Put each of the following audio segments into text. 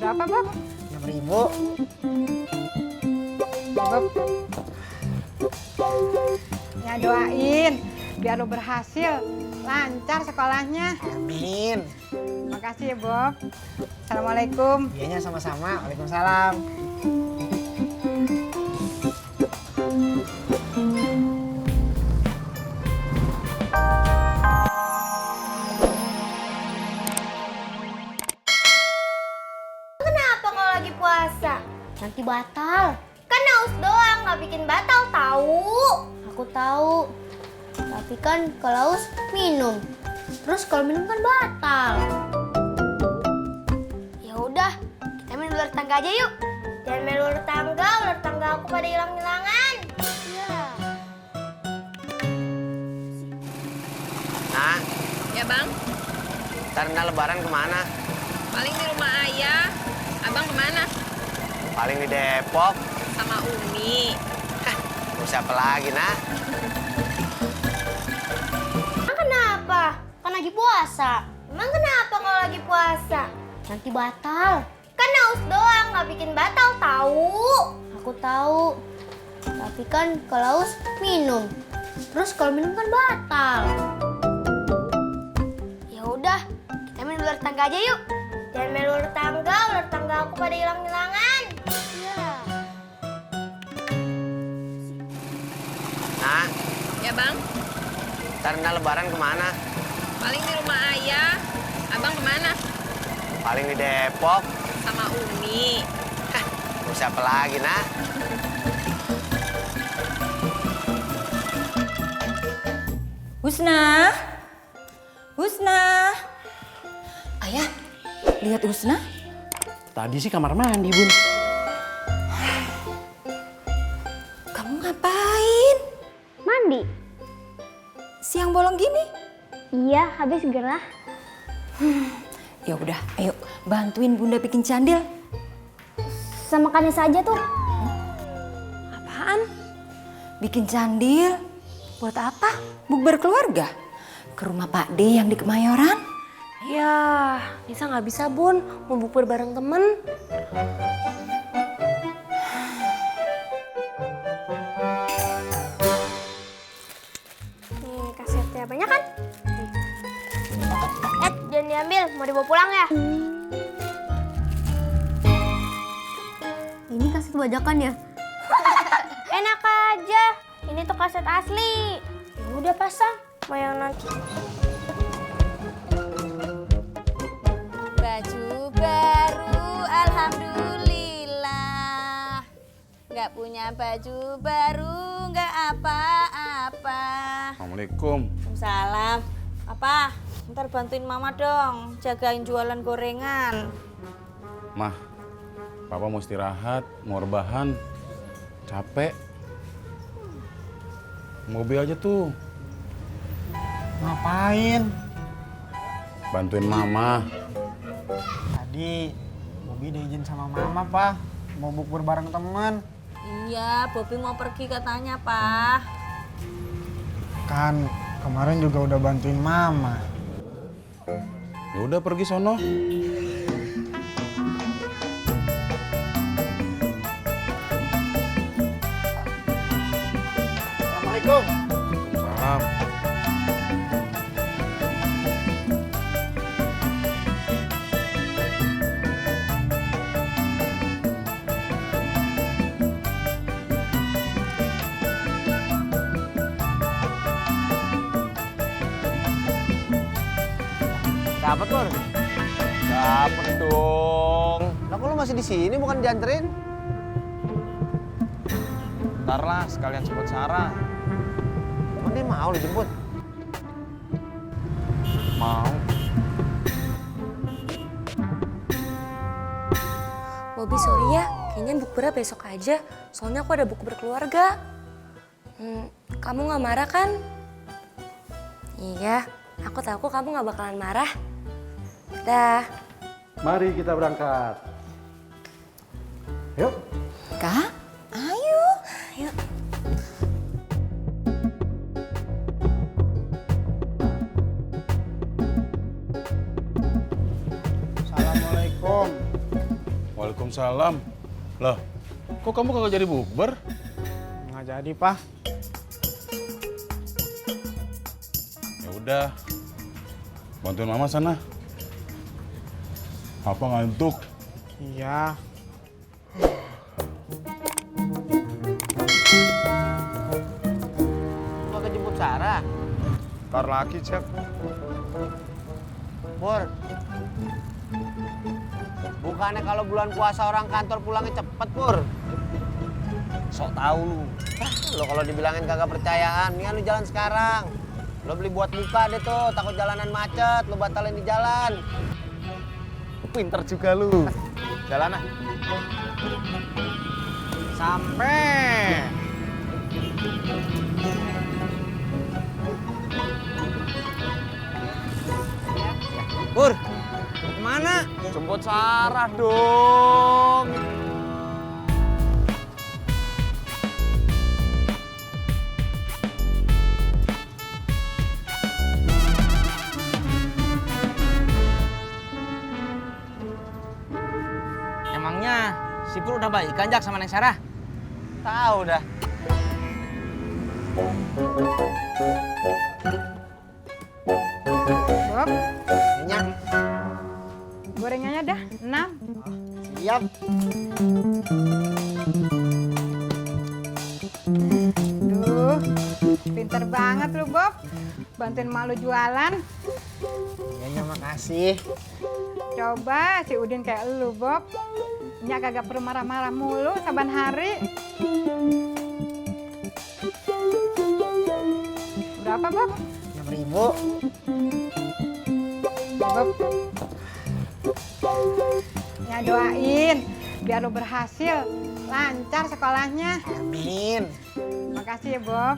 Berapa, Bob? 6.000. Bob. Ya doain biar lo berhasil, lancar sekolahnya. Amin. Makasih ya, Bob. Assalamualaikum. Iyanya sama-sama. Waalaikumsalam. Kenapa kalau lagi puasa? Nanti batal. Kan haus doang, nggak bikin batal tahu. Aku tahu. Tapi kan kalau haus minum. Terus kalau minum kan batal. Ya udah, kita main ular tangga aja yuk. Jangan main ular tangga aku pada hilang-hilangan. Iya. Nah, Ya bang, ntar lebaran kemana? paling di rumah ayah. Abang kemana? Paling di Depok. Sama Umi. Mau siapa lagi, nah? Emang kenapa? Kan lagi puasa. Emang kenapa kalau lagi puasa? Nanti batal. Kan haus doang, nggak bikin batal tahu. Aku tahu. Tapi kan kalau haus minum. Terus kalau minum kan batal. Ya udah, kita main ular tangga aja yuk. Jangan main ular tangga aku pada hilang-hilangan. Iya. Nah, Ya bang, ntar lebaran kemana? paling di rumah ayah. Abang kemana? Paling di Depok. Sama Umi. Mau siapa lagi, nah? Husna, Husna, ayah, lihat Husna. Tadi sih kamar mandi, Bun. Kamu ngapain? Mandi? Siang bolong gini? Iya, habis gerah. Ya udah, ayo bantuin Bunda bikin candil. Sama Kanesa aja tuh. Apaan? Bikin candil? Buat apa? Bukber keluarga? Ke rumah Pak D yang di Kemayoran? Ya, Nisa nggak bisa Bun, mau bukber bareng temen. Nih, kasetnya banyak kan? Jangan diambil, mau dibawa pulang ya? Ini kaset bajakan ya? Enak aja, ini tuh kaset asli. Ya udah pasang, mau yang nanti. Baju baru, alhamdulillah. Nggak punya baju baru, nggak apa-apa. Assalamualaikum. Waalaikumsalam. Apa? Ntar bantuin mama dong, jagain jualan gorengan. Mah, Papa mau istirahat, mau rebahan. Capek. Mobil aja tuh. Ngapain? Bantuin Mama. Tadi Bobby udah izin sama Mama, Pak. Mau bukber bareng teman. Iya, Bobi mau pergi katanya, Pak. Kan kemarin juga udah bantuin Mama. Ya udah pergi sono. Assalamualaikum. Salam. Dapet, Pur? Dapet dong. Lah kok lu masih di sini bukan dianterin? Ntar lah sekalian jemput Sarah. Emang dia mau dijemput? Mau. Bobby sorry ya, kayaknya bukbernya besok aja. Soalnya aku ada bukber keluarga. Kamu nggak marah kan? Iya, aku tahu kok kamu nggak bakalan marah. Dah. Mari kita berangkat. Yuk. Kak, ayo. Ayo. Assalamualaikum. Waalaikumsalam. Loh, kok kamu kagak jadi bukber? Nggak jadi, Pak. Ya udah, bantuin mama sana. Apa ngantuk? Iya. Kagak jemput Sarah. Ntar lagi, Cep. Pur. Bukannya kalau bulan puasa orang kantor pulangnya cepet, Pur. Sok tahu lu. Lo kalau dibilangin kagak percayaan, nih lu jalan sekarang. Lo beli buat muka deh tuh, takut jalanan macet, lo batalin di jalan. Pinter juga lu. Jalan ah. Sampai. Pur, kemana? Jemput Sarah dong. Emangnya si Pur udah baikan Jak sama Neng Sarah? Tahu dah. Bob, Minyak. gorengannya dah 6. Siap. Duh, pinter banget lu Bob. Bantuin mak lu jualan. Iya, makasih. Coba si Udin kayak lu Bob. Nyak kagak perlu marah-marah mulu saban hari. Berapa Bob? 6.000. Bob. Ya doain biar lu berhasil, lancar sekolahnya. Amin. Makasih ya Bob.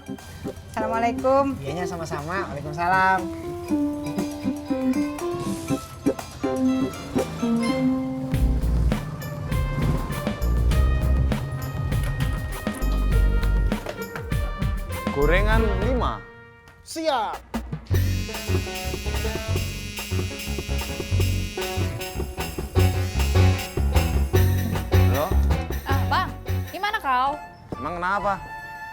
Assalamualaikum. Iyanya sama-sama. Waalaikumsalam. Gorengan 5. Siap. Halo? Ah, Bang, gimana kau? Emang kenapa?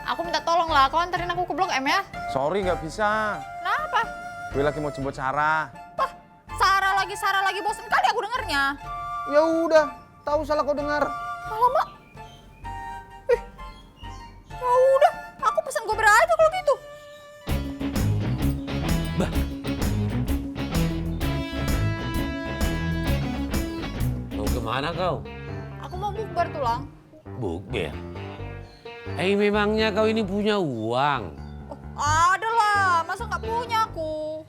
Aku minta tolong lah, kau anterin aku ke Blok M ya. Sorry nggak bisa. Kenapa? Gue lagi mau jemput Sarah. Wah, Sarah lagi, bosen kali aku dengernya. Ya udah, tahu salah kau dengar. Alamak. Ya udah, aku pesan gober aja kalau gitu. Mau kemana kau? Aku mau bukber tulang. Bukber? Memangnya kau ini punya uang? Oh, ada lah, masa nggak punya aku?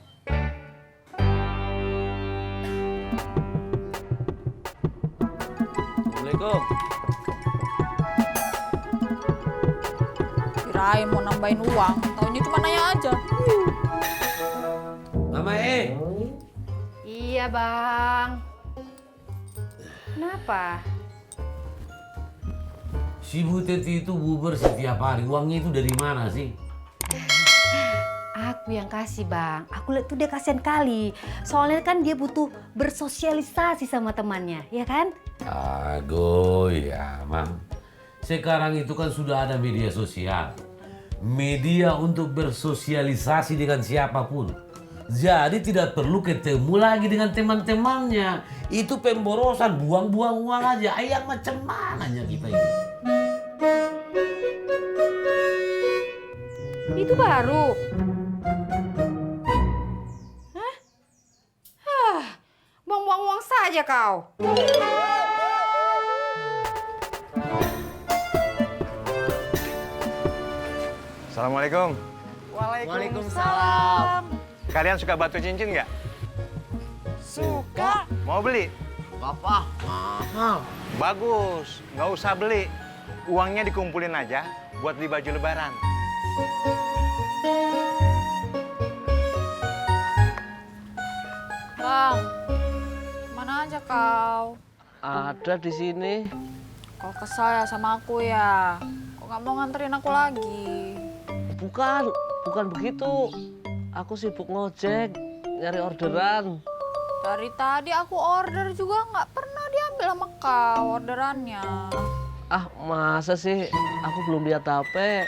Assalamualaikum. Kirain mau nambahin uang, taunya cuma nanya aja. Mama Iya bang. Kenapa? si Bu Teti itu buber setiap hari. Uangnya itu dari mana sih? Aku yang kasih bang. Aku lihat tuh dia kasihan kali. Soalnya kan dia butuh bersosialisasi sama temannya, ya kan? Aduh ya, Mam. Sekarang itu kan sudah ada media sosial. Media untuk bersosialisasi dengan siapapun. Jadi tidak perlu ketemu lagi dengan teman-temannya. Itu pemborosan, buang-buang uang aja. Ayah macam mananya kita ini? Itu baru. Hah? Buang-buang uang saja kau. Assalamualaikum. Waalaikumsalam. Kalian suka batu cincin nggak? Suka. Mau beli? Bapak, mahal. Bagus, nggak usah beli. Uangnya dikumpulin aja buat beli baju lebaran. Bang, mana aja kau? Ada di sini. Kau kesal ya sama aku ya? Kok nggak mau nganterin aku lagi? Bukan begitu. Aku sibuk ngojek, nyari orderan. Dari tadi aku order juga nggak pernah diambil bilang sama kau orderannya. Ah, masa sih? Aku belum lihat HP.